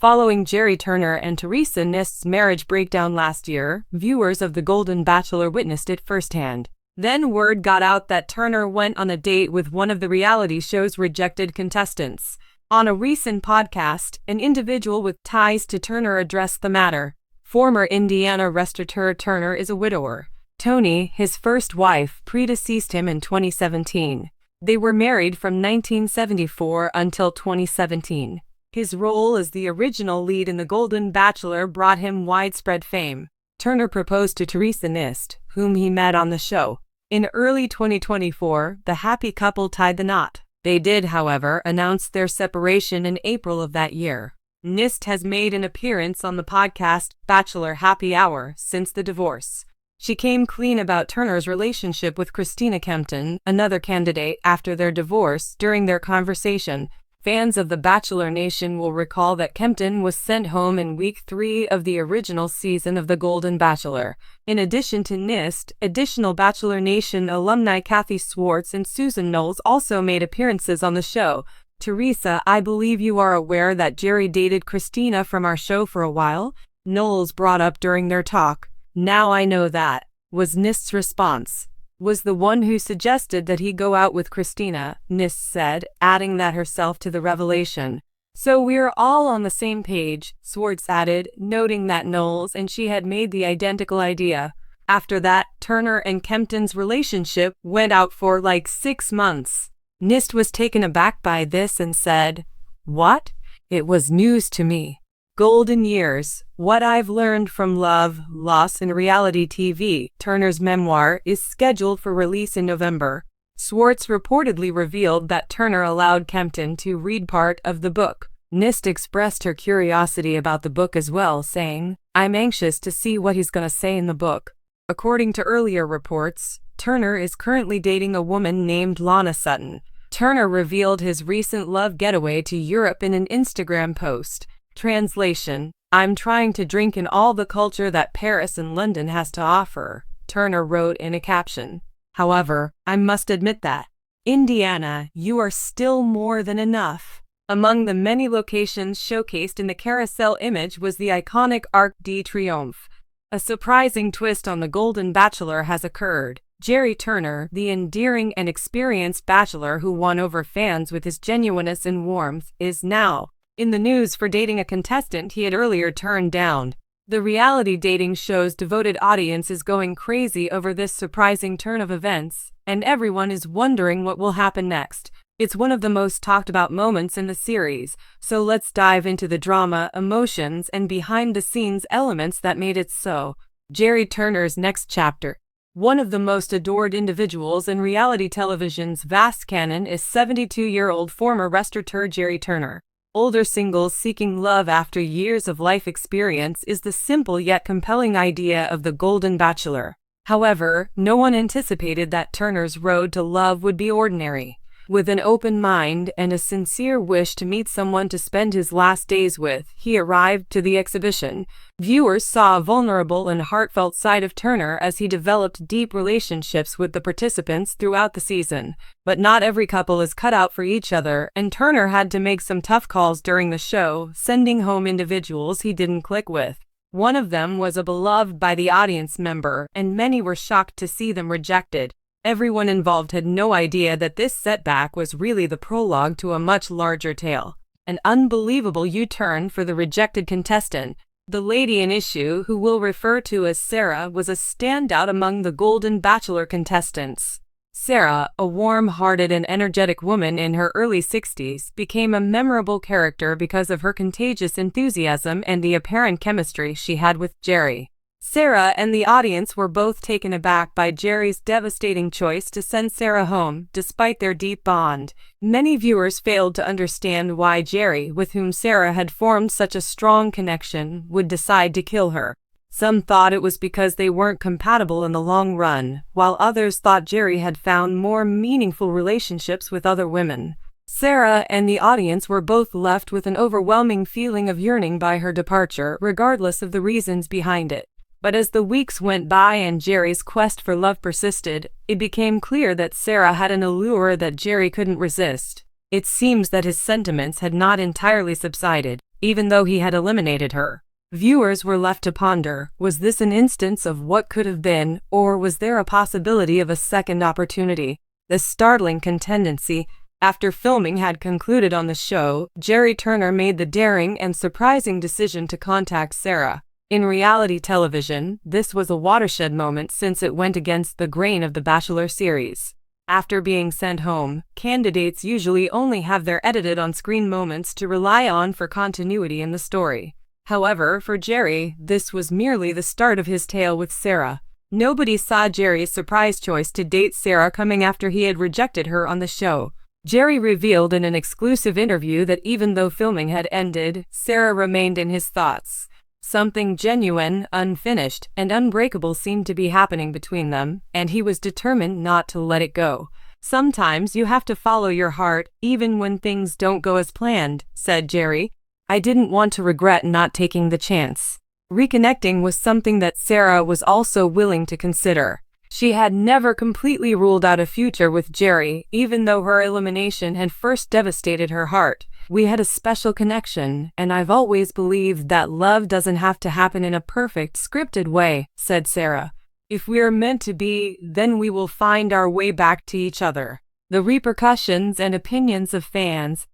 Following Gerry Turner and Teresa Nist's marriage breakdown last year, viewers of The Golden Bachelor witnessed it firsthand. Then word got out that Turner went on a date with one of the reality show's rejected contestants. On a recent podcast, an individual with ties to Turner addressed the matter. Former Indiana restaurateur Turner is a widower. Toni, his first wife, predeceased him in 2017. They were married from 1974 until 2017. His role as the original lead in The Golden Bachelor brought him widespread fame. Turner proposed to Teresa Nist, whom he met on the show. In early 2024, the happy couple tied the knot. They did, however, announce their separation in April of that year. Nist has made an appearance on the podcast Bachelor Happy Hour since the divorce. She came clean about Turner's relationship with Christina Kempton, another candidate, after their divorce. During their conversation, fans of The Bachelor Nation will recall that Kempton was sent home in week 3 of the original season of The Golden Bachelor. In addition to Nist, additional Bachelor Nation alumni Kathy Swartz and Susan Knowles also made appearances on the show. Teresa, I believe you are aware that Gerry dated Christina from our show for a while? Knowles brought up during their talk. Now I know that, was Nist's response. Was the one who suggested that he go out with Christina, Nist said, adding that herself to the revelation. So we're all on the same page, Swartz added, noting that Knowles and she had made the identical idea. After that, Turner and Kempton's relationship went out for like 6 months. Nist was taken aback by this and said, "What? It was news to me. Golden Years, What I've Learned from Love, Loss and Reality TV." Turner's memoir is scheduled for release in November. Swartz reportedly revealed that Turner allowed Kempton to read part of the book. Nist expressed her curiosity about the book as well, saying, "I'm anxious to see what he's gonna say in the book." According to earlier reports, Turner is currently dating a woman named Lana Sutton. Turner revealed his recent love getaway to Europe in an Instagram post. Translation: I'm trying to drink in all the culture that Paris and London has to offer, Turner wrote in a caption. However, I must admit that, Indiana, you are still more than enough. Among the many locations showcased in the carousel image was the iconic Arc de Triomphe. A surprising twist on The Golden Bachelor has occurred. Gerry Turner, the endearing and experienced bachelor who won over fans with his genuineness and warmth, is now in the news for dating a contestant he had earlier turned down. The reality dating show's devoted audience is going crazy over this surprising turn of events, and everyone is wondering what will happen next. It's one of the most talked about moments in the series, so let's dive into the drama, emotions, and behind-the-scenes elements that made it so. Gerry Turner's next chapter. One of the most adored individuals in reality television's vast canon is 72-year-old former restaurateur Gerry Turner. Older singles seeking love after years of life experience is the simple yet compelling idea of The Golden Bachelor. However, no one anticipated that Turner's road to love would be ordinary. With an open mind and a sincere wish to meet someone to spend his last days with, he arrived to the exhibition. Viewers saw a vulnerable and heartfelt side of Turner as he developed deep relationships with the participants throughout the season. But not every couple is cut out for each other, and Turner had to make some tough calls during the show, sending home individuals he didn't click with. One of them was a beloved by the audience member, and many were shocked to see them rejected. Everyone involved had no idea that this setback was really the prologue to a much larger tale. An unbelievable U-turn for the rejected contestant. The lady in issue, who we'll refer to as Sarah, was a standout among the Golden Bachelor contestants. Sarah, a warm-hearted and energetic woman in her early 60s, became a memorable character because of her contagious enthusiasm and the apparent chemistry she had with Gerry. Sarah and the audience were both taken aback by Gerry's devastating choice to send Sarah home, despite their deep bond. Many viewers failed to understand why Gerry, with whom Sarah had formed such a strong connection, would decide to kill her. Some thought it was because they weren't compatible in the long run, while others thought Gerry had found more meaningful relationships with other women. Sarah and the audience were both left with an overwhelming feeling of yearning by her departure, regardless of the reasons behind it. But as the weeks went by and Gerry's quest for love persisted, it became clear that Sarah had an allure that Gerry couldn't resist. It seems that his sentiments had not entirely subsided. even though he had eliminated her. Viewers were left to ponder, was this an instance of what could have been, or was there a possibility of a second opportunity? The startling contingency. After filming had concluded on the show, Gerry Turner made the daring and surprising decision to contact Sarah. In reality television, this was a watershed moment since it went against the grain of the Bachelor series. After being sent home, candidates usually only have their edited on-screen moments to rely on for continuity in the story. However, for Gerry, this was merely the start of his tale with Sarah. Nobody saw Gerry's surprise choice to date Sarah coming after he had rejected her on the show. Gerry revealed in an exclusive interview that even though filming had ended, Sarah remained in his thoughts. Something genuine, unfinished, and unbreakable seemed to be happening between them, and he was determined not to let it go. "Sometimes you have to follow your heart, even when things don't go as planned," said Gerry. "I didn't want to regret not taking the chance." Reconnecting was something that Sarah was also willing to consider. She had never completely ruled out a future with Gerry, even though her elimination had first devastated her heart. "We had a special connection, and I've always believed that love doesn't have to happen in a perfect, scripted way," said Sarah. "If we're meant to be, then we will find our way back to each other." The repercussions and opinions of fans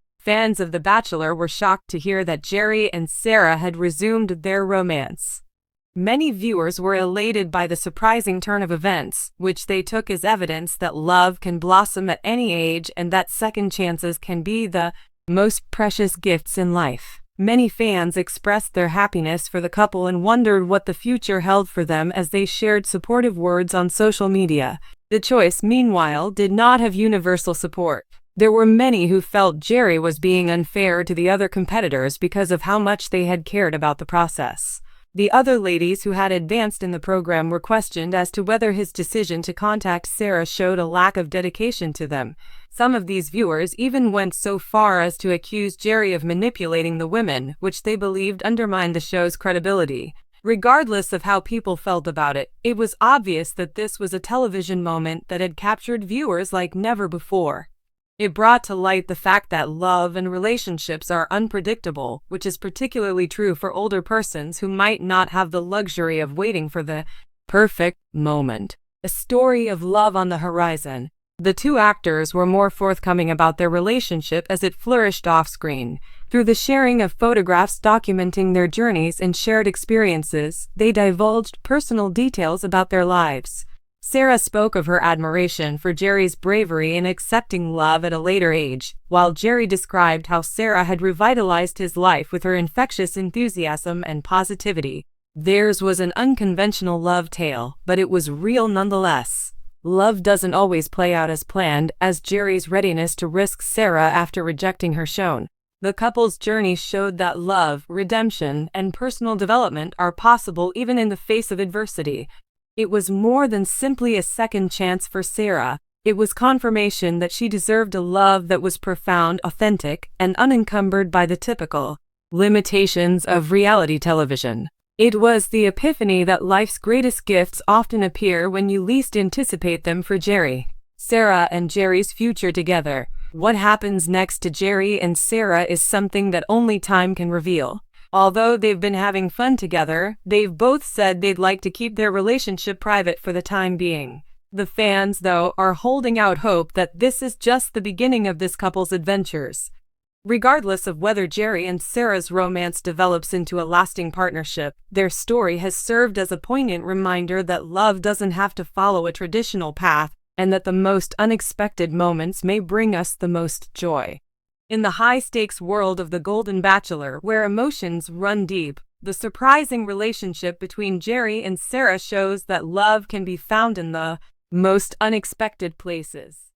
of The Bachelor were shocked to hear that Gerry and Sarah had resumed their romance. Many viewers were elated by the surprising turn of events, which they took as evidence that love can blossom at any age and that second chances can be the most precious gifts in life. Many fans expressed their happiness for the couple and wondered what the future held for them as they shared supportive words on social media. The choice, meanwhile, did not have universal support. There were many who felt Gerry was being unfair to the other competitors because of how much they had cared about the process. The other ladies who had advanced in the program were questioned as to whether his decision to contact Sarah showed a lack of dedication to them. Some of these viewers even went so far as to accuse Gerry of manipulating the women, which they believed undermined the show's credibility. Regardless of how people felt about it, it was obvious that this was a television moment that had captured viewers like never before. It brought to light the fact that love and relationships are unpredictable, which is particularly true for older persons who might not have the luxury of waiting for the perfect moment. A story of love on the horizon. The two actors were more forthcoming about their relationship as it flourished off-screen. Through the sharing of photographs documenting their journeys and shared experiences, they divulged personal details about their lives. Sarah spoke of her admiration for Gerry's bravery in accepting love at a later age, while Gerry described how Sarah had revitalized his life with her infectious enthusiasm and positivity. Theirs was an unconventional love tale, but it was real nonetheless. Love doesn't always play out as planned, as Gerry's readiness to risk Sarah after rejecting her shone. The couple's journey showed that love, redemption, and personal development are possible even in the face of adversity. It was more than simply a second chance for Sarah. It was confirmation that she deserved a love that was profound, authentic, and unencumbered by the typical limitations of reality television. It was the epiphany that life's greatest gifts often appear when you least anticipate them for Gerry. Sarah and Gerry's future together. What happens next to Gerry and Sarah is something that only time can reveal. Although they've been having fun together, they've both said they'd like to keep their relationship private for the time being. The fans, though, are holding out hope that this is just the beginning of this couple's adventures. Regardless of whether Gerry and Sarah's romance develops into a lasting partnership, their story has served as a poignant reminder that love doesn't have to follow a traditional path, and that the most unexpected moments may bring us the most joy. In the high-stakes world of The Golden Bachelor, where emotions run deep, the surprising relationship between Gerry and Sarah shows that love can be found in the most unexpected places.